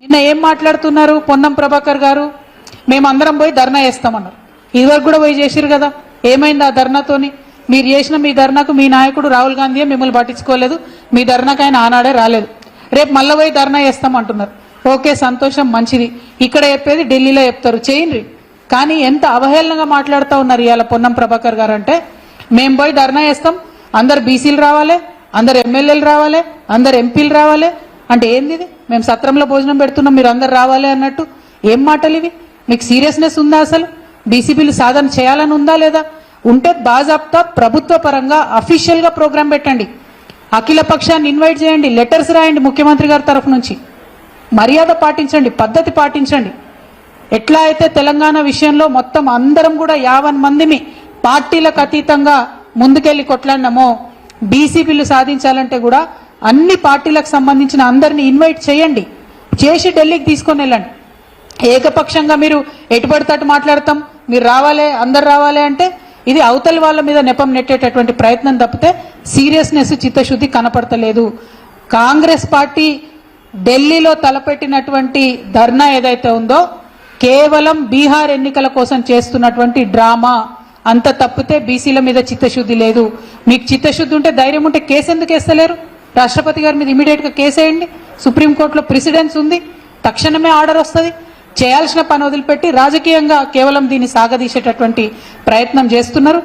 నిన్న ఏం మాట్లాడుతున్నారు పొన్నం ప్రభాకర్ గారు? మేమందరం పోయి ధర్నా చేస్తామన్నారు. ఇదివరకు కూడా పోయి చేసిరు కదా, ఏమైంది ఆ ధర్నాతోని? మీరు చేసిన మీ ధర్నాకు మీ నాయకుడు రాహుల్ గాంధీ మిమ్మల్ని పట్టించుకోలేదు, మీ ధర్నాకు ఆయన ఆనాడే రాలేదు. రేపు మళ్ళీ పోయి ధర్నా చేస్తామంటున్నారు. ఓకే, సంతోషం, మంచిది. ఇక్కడ చెప్పేది ఢిల్లీలో చెప్తారు, చేయండి. కానీ ఎంత అవహేళనగా మాట్లాడుతూ ఉన్నారు ఇవాళ పొన్నం ప్రభాకర్ గారు అంటే, మేము పోయి ధర్నా చేస్తాం, అందరు బీసీలు రావాలి, అందరు ఎమ్మెల్యేలు రావాలి, అందరు ఎంపీలు రావాలి అంటే ఏంది ఇది? మేము సత్రంలో భోజనం పెడుతున్నాం, మీరు అందరు రావాలి అన్నట్టు ఏం మాటలు ఇవి? మీకు సీరియస్నెస్ ఉందా? అసలు బీసీ బిల్లు సాధన చేయాలని ఉందా లేదా? ఉంటే బాజాప్తా ప్రభుత్వ పరంగా అఫీషియల్ గా ప్రోగ్రాం పెట్టండి, అఖిల పక్షాన్ని ఇన్వైట్ చేయండి, లెటర్స్ రాయండి ముఖ్యమంత్రి గారి తరఫు నుంచి, మర్యాద పాటించండి, పద్ధతి పాటించండి. ఎట్లా అయితే తెలంగాణ విషయంలో మొత్తం అందరం కూడా 50 మందిని పార్టీలకు అతీతంగా ముందుకెళ్లి కొట్లాడినామో, బీసీ బిల్లు సాధించాలంటే కూడా అన్ని పార్టీలకు సంబంధించిన అందరినీ ఇన్వైట్ చేయండి, చేసి ఢిల్లీకి తీసుకొని వెళ్ళండి. ఏకపక్షంగా మీరు ఎటుపడితట్టు మాట్లాడతాం, మీరు రావాలి, అందరు రావాలి అంటే ఇది అవతలి వాళ్ళ మీద నెపం నెట్టేటటువంటి ప్రయత్నం తప్పితే సీరియస్నెస్, చిత్తశుద్ధి కనపడతలేదు. కాంగ్రెస్ పార్టీ ఢిల్లీలో తలపెట్టినటువంటి ధర్నా ఏదైతే ఉందో కేవలం బీహార్ ఎన్నికల కోసం చేస్తున్నటువంటి డ్రామా, అంత తప్పితే బీసీల మీద చిత్తశుద్ధి లేదు. మీకు చిత్తశుద్ధి ఉంటే, ధైర్యం ఉంటే కేసు ఎందుకు వేస్తలేరు? రాష్ట్రపతి గారి మీద ఇమీడియట్ గా కేసు వేయండి, సుప్రీంకోర్టులో ప్రెసిడెన్స్ ఉంది, తక్షణమే ఆర్డర్ వస్తుంది. చేయాల్సిన పని వదిలిపెట్టి రాజకీయంగా కేవలం దీన్ని సాగదీసేటటువంటి ప్రయత్నం చేస్తున్నారు.